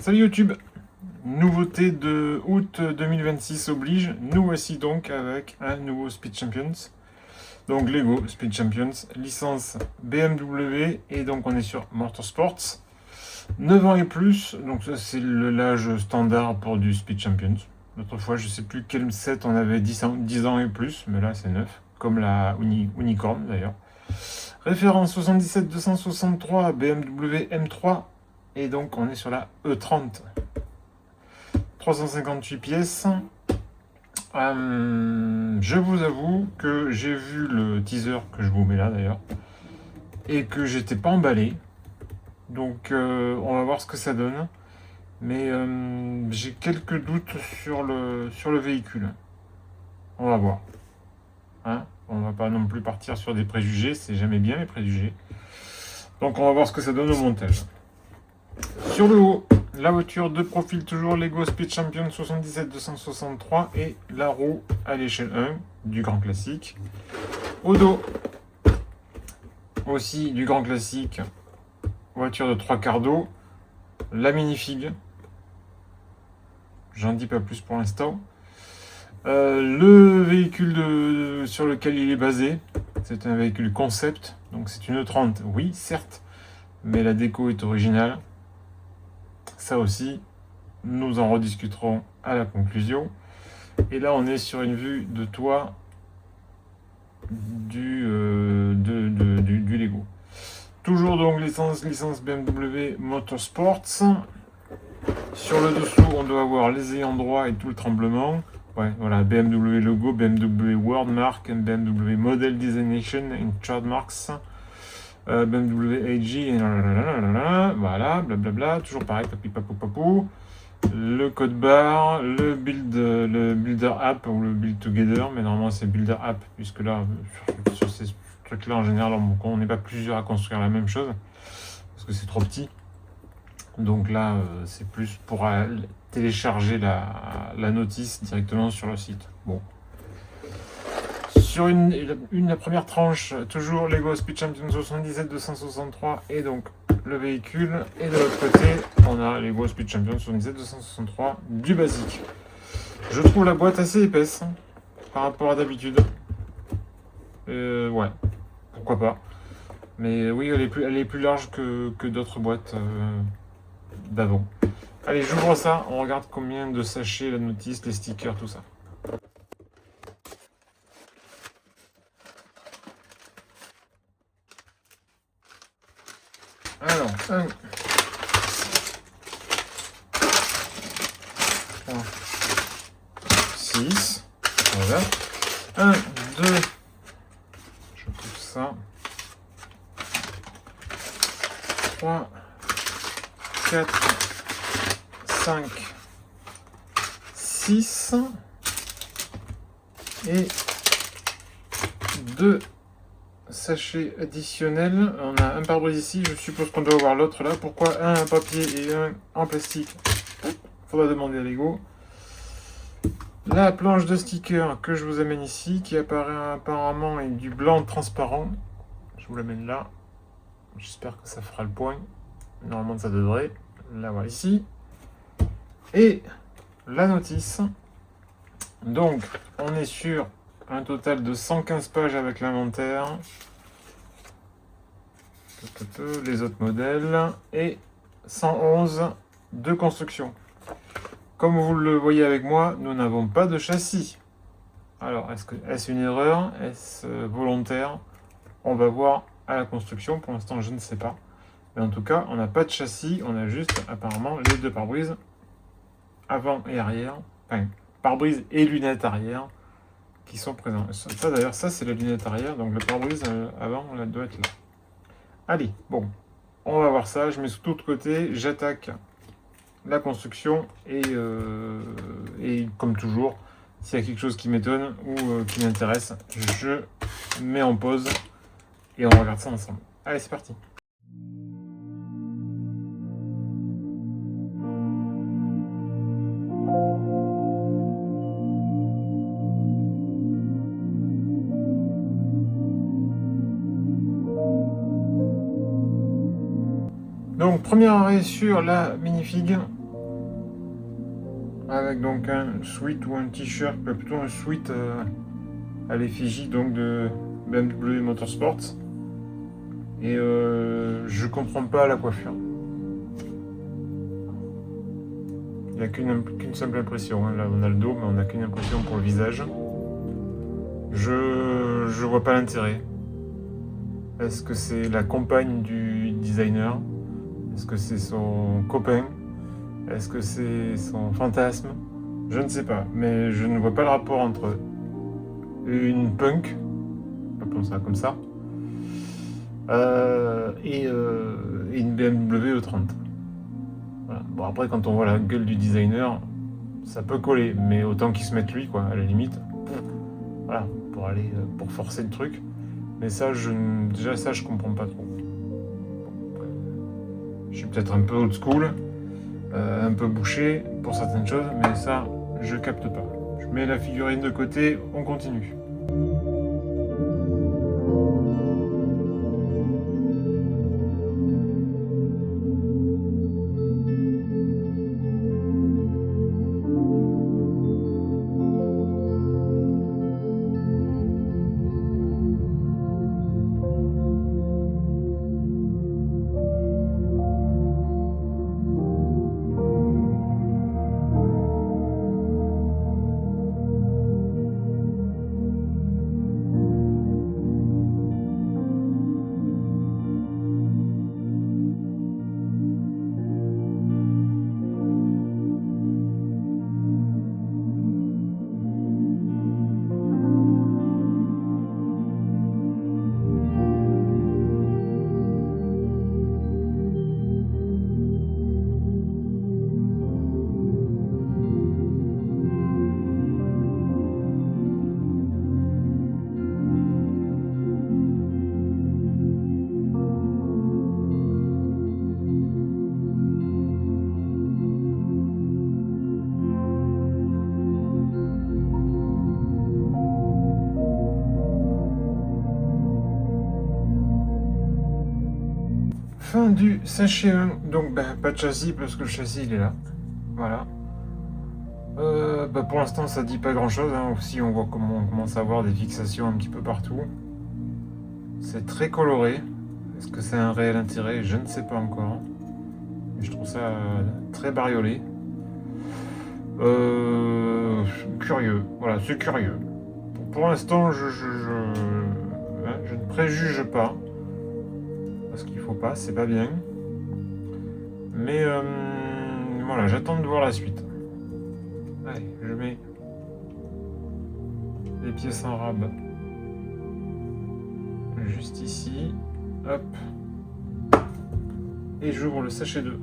Salut YouTube, nouveauté de août 2026 oblige, nous voici donc avec un nouveau Speed Champions. Donc Lego Speed Champions, licence BMW et donc on est sur Motorsports. 9 ans et plus, donc ça c'est l'âge standard pour du Speed Champions. L'autre fois je sais plus quel set on avait 10 ans et plus, mais là c'est 9, comme la Unicorn d'ailleurs. Référence 77 263 BMW M3 et donc on est sur la E30. 358 pièces. Je vous avoue que j'ai vu le teaser que je vous mets là d'ailleurs et que j'étais pas emballé. Donc on va voir ce que ça donne. Mais j'ai quelques doutes sur le véhicule. On va voir. Hein, on va pas non plus partir sur des préjugés, c'est jamais bien les préjugés. Donc on va voir ce que ça donne au montage. Sur le haut, la voiture de profil toujours Lego Speed Champion 77 263 et la roue à l'échelle 1 du grand classique. Au dos, aussi du grand classique, voiture de 3 quarts d'eau, la minifig. J'en dis pas plus pour l'instant. Le véhicule sur lequel il est basé, c'est un véhicule concept, donc c'est une E30, oui certes, mais la déco est originale. Ça aussi, nous en rediscuterons à la conclusion. Et là, on est sur une vue de toit du Lego. Toujours donc licence BMW Motorsports. Sur le dessous, on doit avoir les ayants droit et tout le tremblement. Ouais, voilà, BMW logo, BMW World Mark, BMW Model Designation and Trademarks. BMW AG, et voilà, blablabla, toujours pareil, papou. Le code barre, le builder app ou le build together, mais normalement c'est builder app, puisque là, sur ces trucs-là, en général, on n'est pas plusieurs à construire la même chose, parce que c'est trop petit. Donc là, c'est plus pour télécharger la notice directement sur le site. Bon. Sur la première tranche, toujours Lego Speed Champion 77 263 et donc le véhicule. Et de l'autre côté, on a Lego Speed Champion 77 263 du basique. Je trouve la boîte assez épaisse par rapport à d'habitude. Ouais, pourquoi pas. Mais oui, elle est plus large que d'autres boîtes d'avant. Allez, j'ouvre ça, on regarde combien de sachets, la notice, les stickers, tout ça. Alors, 1, 3, 6, voilà. 1, 2, je coupe ça. 3, 4, 5, 6 et 2 sachets additionnels. On a un pare-brise ici, je suppose qu'on doit avoir l'autre là. Pourquoi un en papier et un en plastique? Faudra demander à Lego. La planche de stickers que je vous amène ici, qui apparaît apparemment est du blanc transparent. Je vous l'amène là. J'espère que ça fera le point. Normalement ça devrait. La voilà ici. Et la notice. Donc on est sur un total de 115 pages avec l'inventaire. Les autres modèles. Et 111 de construction. Comme vous le voyez avec moi, nous n'avons pas de châssis. Alors, est-ce une erreur? Est-ce volontaire? On va voir à la construction. Pour l'instant, je ne sais pas. Mais en tout cas, on n'a pas de châssis. On a juste, apparemment, les deux pare-brises avant et arrière. Enfin, pare-brise et lunettes arrière qui sont présents. Ça, d'ailleurs, ça, c'est la lunette arrière. Donc, le pare-brise avant, on doit être là. Allez, bon. On va voir ça. Je mets tout de côté. J'attaque la construction et comme toujours, s'il y a quelque chose qui m'étonne ou qui m'intéresse, je mets en pause et on regarde ça ensemble. Allez, c'est parti. Donc, premier arrêt sur la minifig. avec donc un sweat ou un t-shirt, plutôt un sweat à l'effigie donc de BMW Motorsports. Et je comprends pas la coiffure. Il n'y a qu'une simple impression. Hein. Là, on a le dos, mais on n'a qu'une impression pour le visage. Je vois pas l'intérêt. Est-ce que c'est la compagne du designer? Est-ce que c'est son copain? Est-ce que c'est son fantasme? Je ne sais pas, mais je ne vois pas le rapport entre une punk, appelons ça comme ça, et une BMW E30. Voilà. Bon, après, quand on voit la gueule du designer, ça peut coller, mais autant qu'il se mette lui, quoi, à la limite. Voilà, pour forcer le truc. Mais ça, déjà ça, je comprends pas trop. Je suis peut-être un peu old school, un peu bouché pour certaines choses, mais ça, je capte pas. Je mets la figurine de côté, on continue. Fin du sachet 1, donc pas de châssis parce que le châssis il est là. Voilà. Pour l'instant ça dit pas grand chose, hein. Aussi on voit comment on commence à avoir des fixations un petit peu partout. C'est très coloré. Est-ce que c'est un réel intérêt? Je ne sais pas encore. Mais je trouve ça très bariolé. Curieux. Voilà, c'est curieux. Pour l'instant, je ne préjuge pas. Parce qu'il faut pas, c'est pas bien. Mais voilà, j'attends de voir la suite. Allez, je mets les pièces en rab juste ici. Hop. Et j'ouvre le sachet 2.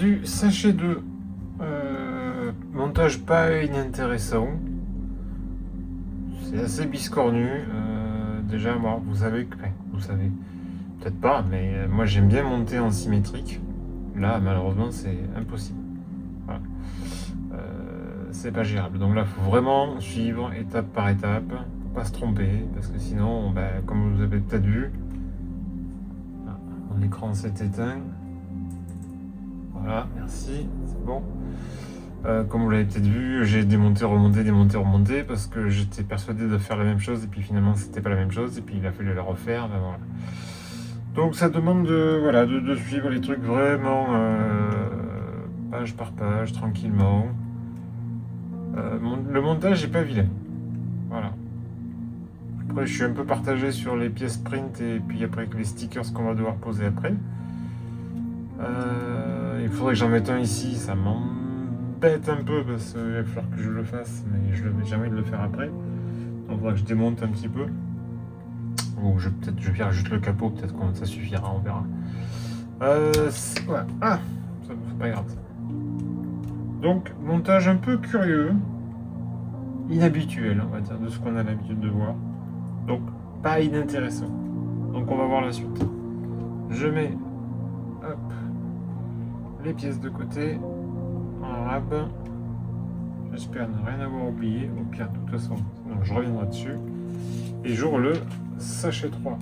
du sachet de montage pas inintéressant. C'est assez biscornu. Déjà, moi, vous savez, peut-être pas, mais moi j'aime bien monter en symétrique. Là, malheureusement, c'est impossible. Voilà. C'est pas gérable. Donc là, il faut vraiment suivre étape par étape, faut pas se tromper, parce que sinon, comme vous avez peut-être vu, mon écran s'est éteint. Voilà, merci, c'est bon. Comme vous l'avez peut-être vu, j'ai démonté, remonté, parce que j'étais persuadé de faire la même chose, et puis finalement c'était pas la même chose, et puis il a fallu la refaire, voilà. Donc ça demande de suivre les trucs vraiment page par page, tranquillement. Le montage est pas vilain, voilà. Après je suis un peu partagé sur les pièces print, et puis après les stickers qu'on va devoir poser après. Il faudrait que j'en mette un ici, ça m'embête un peu parce qu'il va falloir que je le fasse, mais je ne vais jamais le faire après. Donc il faudra que je démonte un petit peu. Ou peut-être je vire juste le capot, peut-être que ça suffira, on verra. Ouais. Ah, c'est pas grave ça. Donc montage un peu curieux, inhabituel on va dire, de ce qu'on a l'habitude de voir. Donc pas inintéressant. Donc on va voir la suite. Je mets les pièces de côté en rab. J'espère ne rien avoir oublié. Au pire, de toute façon, sinon je reviendrai dessus. Et j'ouvre le sachet 3.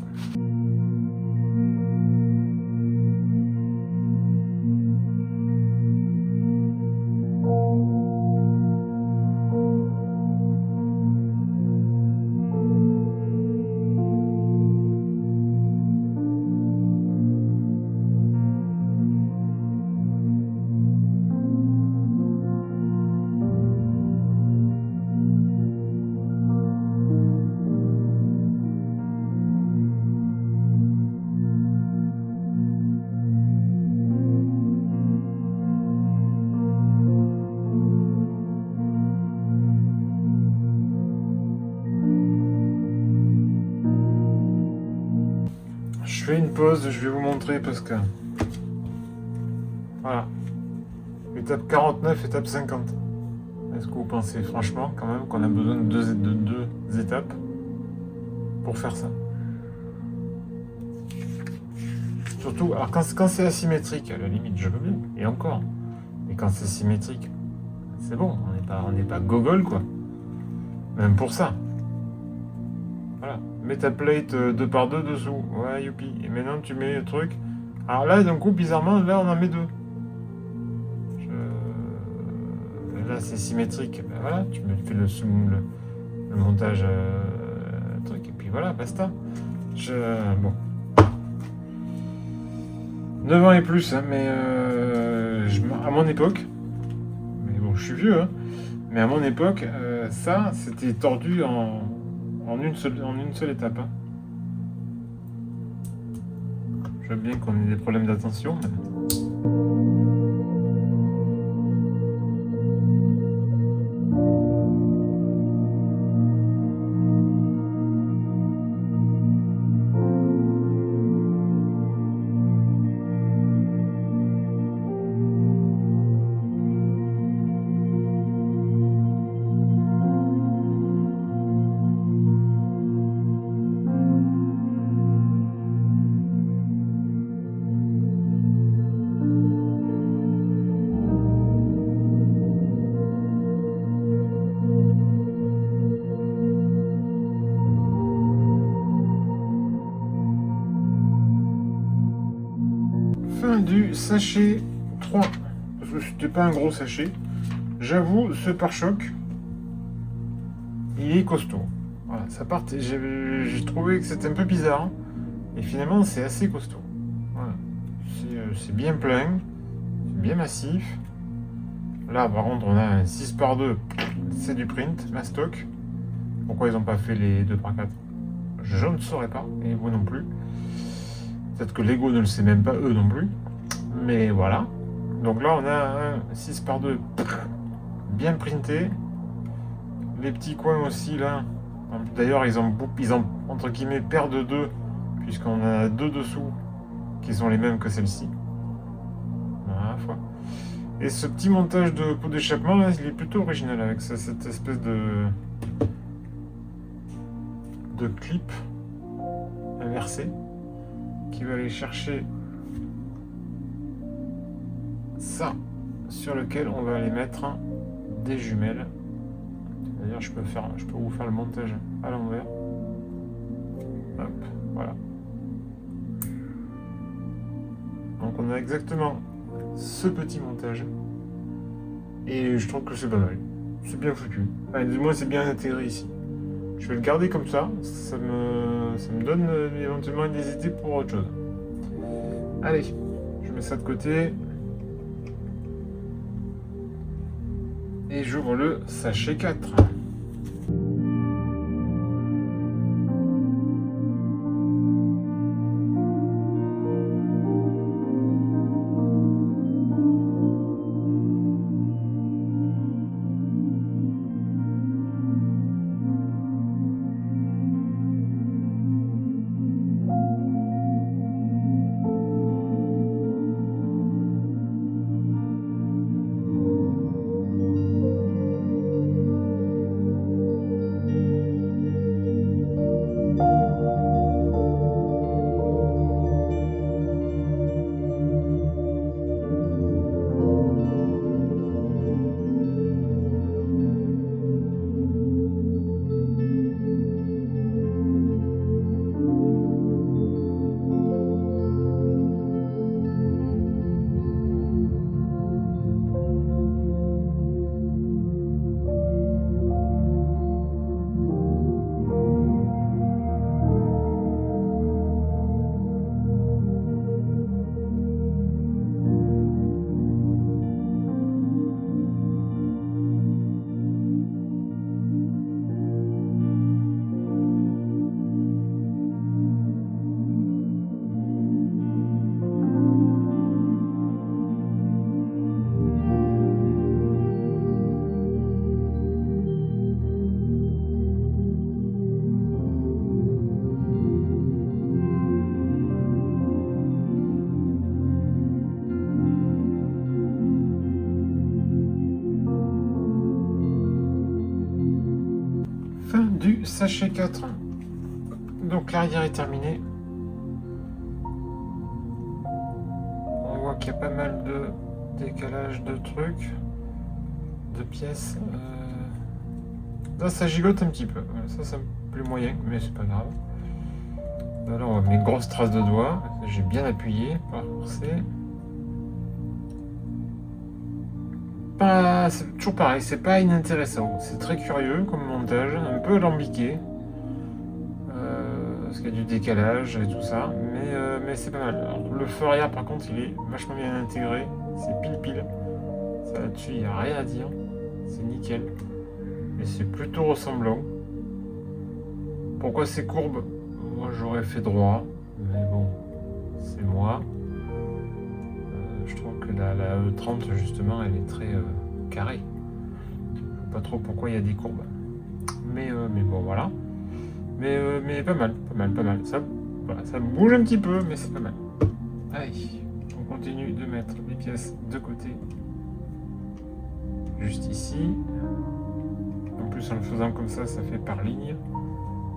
Je fais une pause, je vais vous montrer parce que... Voilà. Étape 49, étape 50. Est-ce que vous pensez franchement quand même qu'on a besoin de deux étapes pour faire ça? Surtout, alors quand c'est asymétrique, à la limite je veux bien, et encore. Mais quand c'est symétrique, c'est bon, on n'est pas gogol quoi. Même pour ça. Voilà. Mets ta plate 2 par 2 dessous. Ouais, youpi. Et maintenant, tu mets le truc. Alors là, d'un coup, bizarrement, là, on en met 2. Là, c'est symétrique. Ben voilà, tu me fais le montage truc. Et puis voilà, basta. Bon. 9 ans et plus, hein, mais à mon époque, mais bon, je suis vieux, hein, mais à mon époque, ça, c'était tordu en une seule étape. Hein. Je veux bien qu'on ait des problèmes d'attention. Mais... Fin du sachet 3. Parce que c'était pas un gros sachet. J'avoue, ce pare-choc, il est costaud. Voilà, ça part. J'ai trouvé que c'était un peu bizarre. Et finalement, c'est assez costaud. Voilà. C'est bien plein. C'est bien massif. Là, par contre, on a un 6 par 2. C'est du print, mastoc. Pourquoi ils n'ont pas fait les 2 par 4? Je ne saurais pas. Et vous non plus. Peut-être que Lego ne le sait même pas, eux non plus. Mais voilà. Donc là, on a un 6 par 2 bien printé. Les petits coins aussi, là. D'ailleurs, ils ont entre guillemets, paire de 2, puisqu'on a 2 dessous qui sont les mêmes que celle-ci. Voilà, fois. Et ce petit montage de pot d'échappement, là, il est plutôt original avec cette espèce de clip inversé qui va aller chercher ça sur lequel on va aller mettre des jumelles. D'ailleurs, je peux vous faire le montage à l'envers. Hop, voilà. Donc on a exactement ce petit montage. Et je trouve que c'est pas mal. C'est bien foutu. Enfin, du moins, c'est bien intégré ici. Je vais le garder comme ça. Ça me donne éventuellement des idées pour autre chose. Allez, je mets ça de côté. Et j'ouvre le sachet 4. Fin du sachet 4. Donc l'arrière est terminé. On voit qu'il y a pas mal de décalage de trucs, de pièces. Là ça gigote un petit peu. Voilà, ça me plaît moyen, mais c'est pas grave. Alors on va mettre une grosse trace de doigt. J'ai bien appuyé, pas forcé. C'est toujours pareil, c'est pas inintéressant. C'est très curieux comme montage, un peu alambiqué. Parce qu'il y a du décalage et tout ça, mais c'est pas mal. Alors, le feu arrière par contre il est vachement bien intégré, c'est pile. Ça là-dessus il n'y a rien à dire, c'est nickel. Et c'est plutôt ressemblant. Pourquoi c'est courbe? Moi j'aurais fait droit, mais bon, c'est moi. Je trouve que la E30 justement elle est très carrée. Je sais pas trop pourquoi il y a des courbes. Mais bon voilà. Mais pas mal. Ça bouge un petit peu, mais c'est pas mal. Allez, on continue de mettre les pièces de côté. Juste ici. En plus, en le faisant comme ça, ça fait par ligne.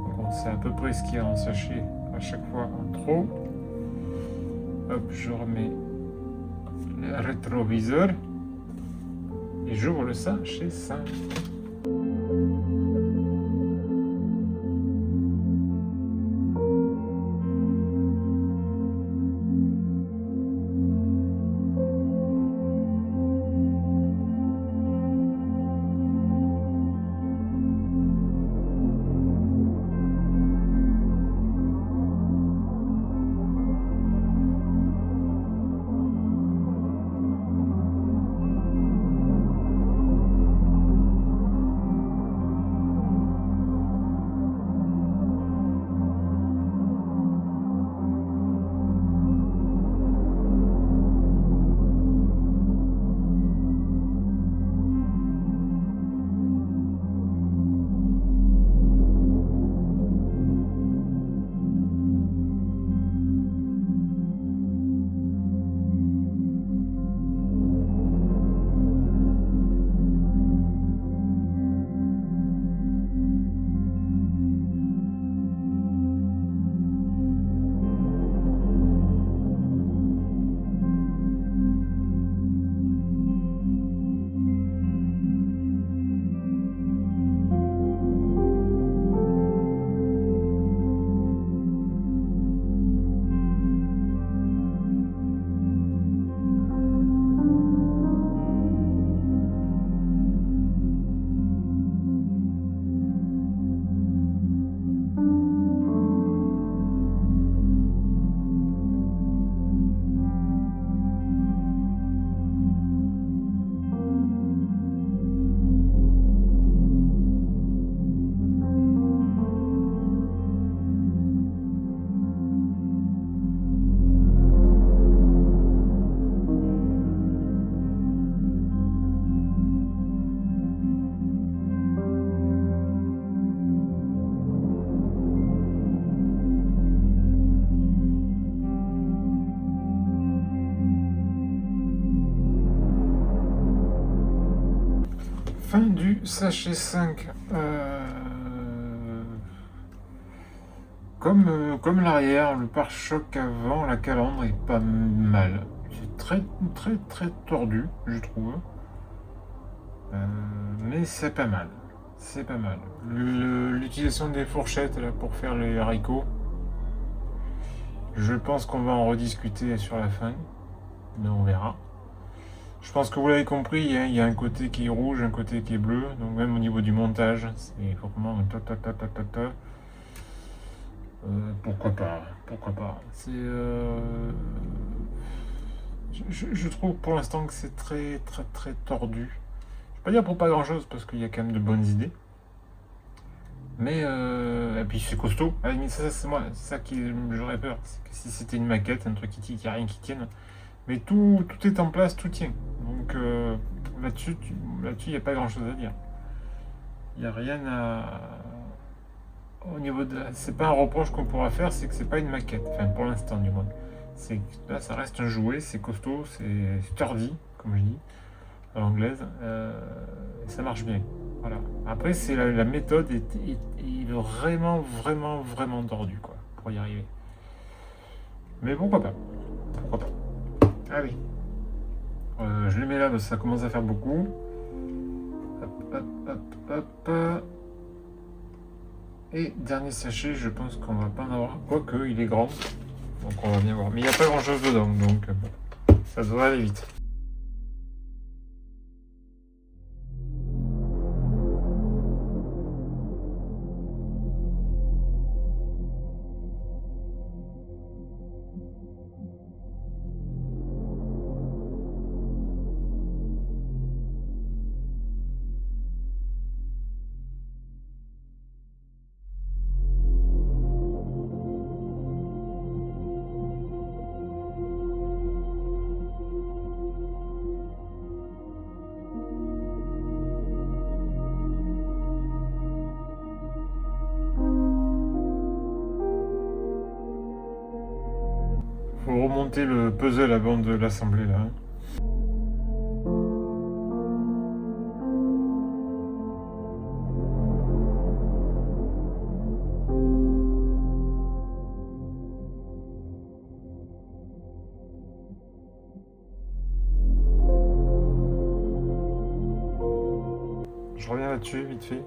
Donc on sait à peu près ce qu'il y a en sachet à chaque fois en trop. Hop, je remets le rétroviseur. Et j'ouvre le sachet 5. Fin du sachet 5. Comme l'arrière, le pare-choc avant, la calandre est pas mal. C'est très très très tordu, je trouve. Mais c'est pas mal. C'est pas mal. L'utilisation des fourchettes là, pour faire les haricots, je pense qu'on va en rediscuter sur la fin. Mais on verra. Je pense que vous l'avez compris, hein, il y a un côté qui est rouge, un côté qui est bleu. Donc même au niveau du montage, c'est vraiment pourquoi pas, pourquoi pas. C'est, je trouve pour l'instant que c'est très très très tordu. Je vais pas dire pour pas grand chose parce qu'il y a quand même de bonnes idées. Mais et puis c'est costaud. À la limite, ça c'est moi, c'est ça qui j'aurais peur. C'est que si c'était une maquette, un truc qui a rien qui tienne. Mais tout est en place, tout tient. Donc là-dessus, il n'y a pas grand chose à dire. Il n'y a rien à. Au niveau de. C'est pas un reproche qu'on pourra faire, c'est que c'est pas une maquette. Enfin, pour l'instant, du moins. Là, ça reste un jouet, c'est costaud, c'est sturdy, comme je dis, à l'anglaise. Et ça marche bien. Voilà. Après, c'est la méthode est vraiment, vraiment, vraiment tordue, quoi, pour y arriver. Mais pourquoi pas? Pourquoi pas? Ah oui. Je les mets là parce que ça commence à faire beaucoup. Hop, hop, hop, hop. Et dernier sachet, je pense qu'on va pas en avoir. Quoique, il est grand. Donc on va bien voir. Mais il n'y a pas grand chose dedans. Donc bon, ça devrait aller vite. Faut remonter le puzzle avant de l'assembler là. Je reviens là-dessus vite fait.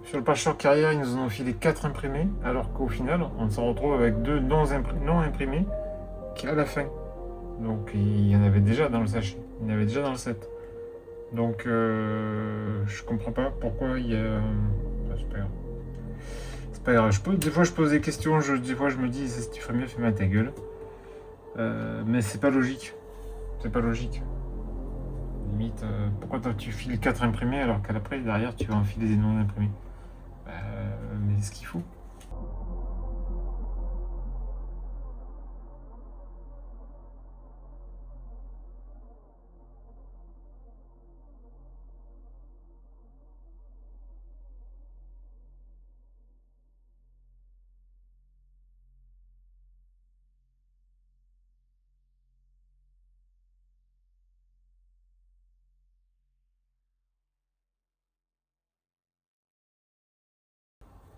Sur le page carrière, ils nous en ont filé 4 imprimés, alors qu'au final, on s'en retrouve avec 2 non imprimés à la fin. Donc il y en avait déjà dans le sachet, il y en avait déjà dans le set. Donc je comprends pas pourquoi il y a. C'est pas grave. C'est pas grave. Des fois je pose des questions, des fois je me dis si tu ferais mieux, fais-moi ta gueule. Mais c'est pas logique. C'est pas logique. Limite, pourquoi tu files 4 imprimés alors qu'après derrière tu vas enfiler des non imprimés? Mais ce qu'il faut.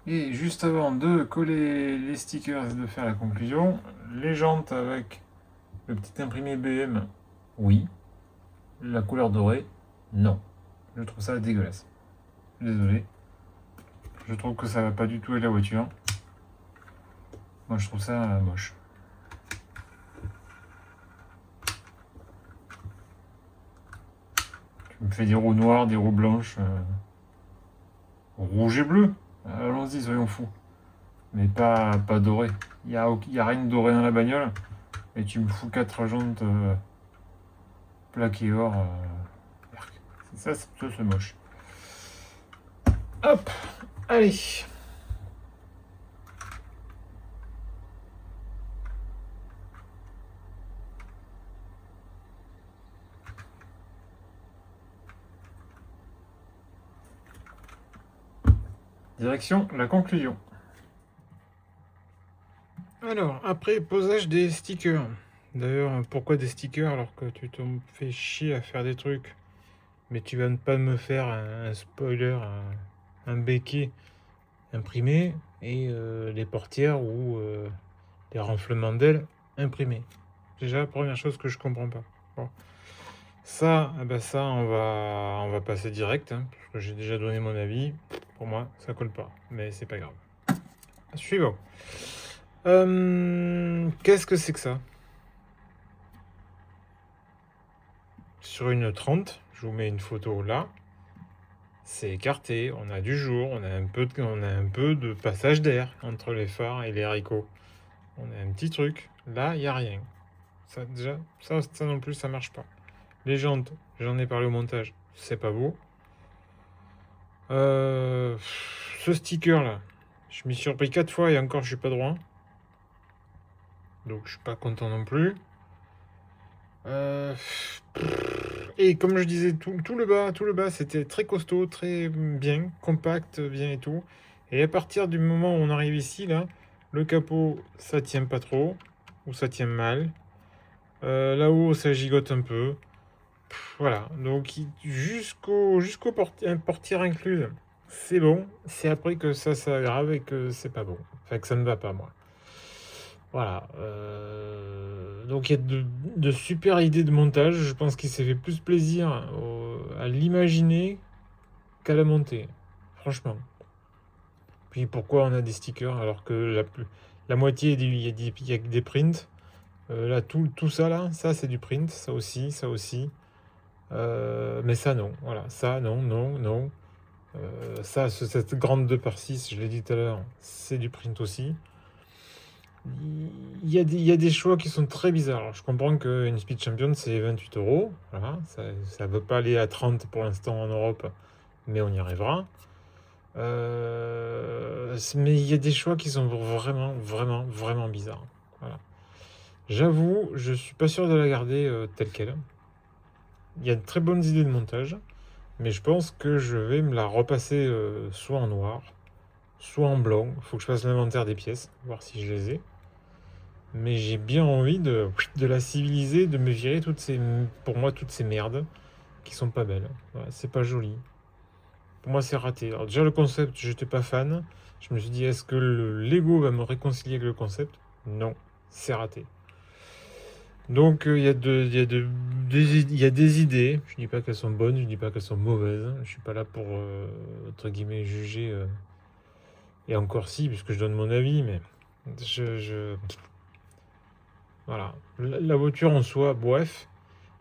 Et juste avant de coller les stickers et de faire la conclusion, les jantes avec le petit imprimé BM, oui. La couleur dorée, non. Je trouve ça dégueulasse. Désolé. Je trouve que ça va pas du tout avec la voiture. Moi je trouve ça moche. Tu me fais des roues noires, des roues blanches. Rouge et bleu. Allons-y, soyons fous. Mais pas doré. Il y a rien de doré dans la bagnole. Et tu me fous 4 jantes plaquées or. Ça, c'est moche. Hop, allez. Direction la conclusion. Alors, après posage des stickers. D'ailleurs, pourquoi des stickers alors que tu te fais chier à faire des trucs mais tu vas pas me faire un spoiler, un béquet imprimé et les portières ou les renflements d'ailes imprimés. Déjà, la première chose que je comprends pas. Bon. Ça, eh ben ça on va passer direct, hein, parce que j'ai déjà donné mon avis. Pour moi, ça colle pas, mais c'est pas grave. Suivant. Qu'est-ce que c'est que ça? Sur une 30, je vous mets une photo là. C'est écarté, on a du jour, on a un peu de passage d'air entre les phares et les haricots. On a un petit truc. Là, il n'y a rien. Ça, déjà, ça non plus, ça marche pas. Les jantes, j'en ai parlé au montage, c'est pas beau. Ce sticker là, je m'y suis repris 4 fois et encore je suis pas droit. Donc je suis pas content non plus. Et comme je disais, tout le bas, c'était très costaud, très bien, compact, bien et tout. Et à partir du moment où on arrive ici, là, le capot, ça tient pas trop, ou ça tient mal. Là-haut, ça gigote un peu. Voilà, donc jusqu'au portière incluse, c'est bon. C'est après que ça s'aggrave et que c'est pas bon. Enfin, que ça ne va pas, moi. Voilà. Donc il y a de super idées de montage. Je pense qu'il s'est fait plus plaisir à l'imaginer qu'à la monter. Franchement. Puis pourquoi on a des stickers alors que la moitié, il y a que des prints. Là, tout ça, là, ça c'est du print. Ça aussi, ça aussi. Mais ça non. Voilà. Ça non, non, non. Cette grande 2x6, je l'ai dit tout à l'heure, c'est du print aussi. Il y a des choix qui sont très bizarres. Alors, je comprends qu'une Speed Champion, c'est 28 euros. Voilà, ça ne veut pas aller à 30 pour l'instant en Europe, mais on y arrivera. Mais il y a des choix qui sont vraiment, vraiment, vraiment bizarres. Voilà. J'avoue, je suis pas sûr de la garder telle qu'elle. Il y a de très bonnes idées de montage, mais je pense que je vais me la repasser soit en noir, soit en blanc. Il faut que je fasse l'inventaire des pièces, voir si je les ai. Mais j'ai bien envie de la civiliser, de me virer pour moi, toutes ces merdes qui sont pas belles. Voilà, c'est pas joli. Pour moi, c'est raté. Alors déjà, le concept, j'étais pas fan. Je me suis dit, est-ce que le Lego va me réconcilier avec le concept? Non, c'est raté. Donc, il y a des idées. Je dis pas qu'elles sont bonnes, je dis pas qu'elles sont mauvaises. Je suis pas là pour, entre guillemets, juger. Et encore si, puisque je donne mon avis, mais voilà. La voiture en soi, bref.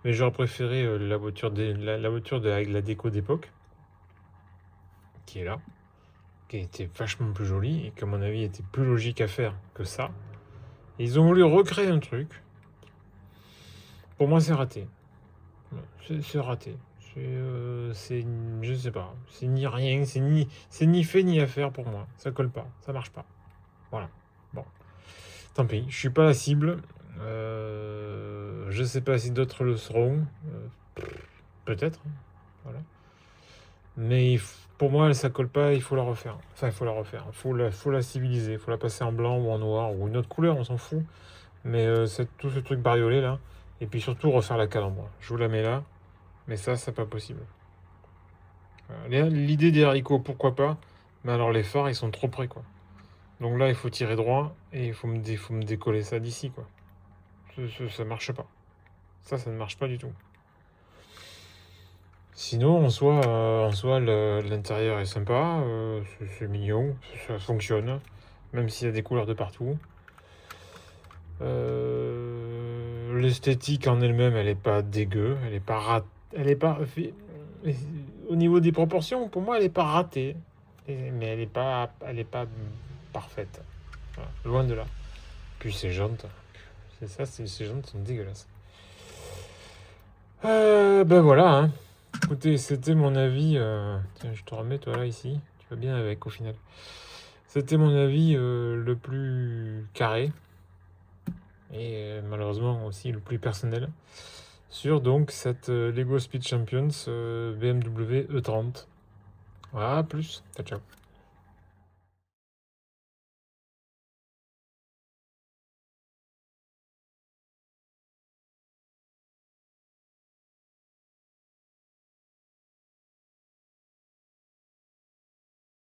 Mais j'aurais préféré la voiture avec la déco d'époque, qui est là, qui était vachement plus jolie et qui, à mon avis, était plus logique à faire que ça. Et ils ont voulu recréer un truc. Pour moi, c'est raté. C'est raté. Je sais pas. C'est ni rien, c'est ni fait ni à faire pour moi. Ça colle pas, ça marche pas. Voilà. Bon. Tant pis, je suis pas la cible. Je sais pas si d'autres le seront. Peut-être. Voilà. Mais pour moi, ça colle pas, il faut la refaire. Enfin, il faut la refaire. Faut la civiliser. Il faut la passer en blanc ou en noir ou une autre couleur, on s'en fout. Mais c'est tout ce truc bariolé là. Et puis surtout refaire la calandre. Je vous la mets là. Mais ça, c'est pas possible. Voilà. L'idée des haricots, pourquoi pas. Mais alors les phares, ils sont trop près quoi. Donc là, il faut tirer droit et il faut me décoller ça d'ici quoi. Ça marche pas. Ça ne marche pas du tout. Sinon, en soi l'intérieur est sympa, c'est mignon, ça fonctionne, même s'il y a des couleurs de partout. L'esthétique en elle-même, elle est pas dégueu, elle est pas au niveau des proportions, pour moi, elle est pas ratée, mais elle est pas parfaite. Voilà, loin de là. Puis ces jantes, ces jantes sont dégueulasses. Ben voilà, hein. Écoutez, c'était mon avis. Tiens, je te remets toi là ici. Tu vas bien avec au final. C'était mon avis le plus carré et malheureusement aussi le plus personnel sur donc cette Lego Speed Champions BMW E30. Voilà, plus. Ciao, ciao.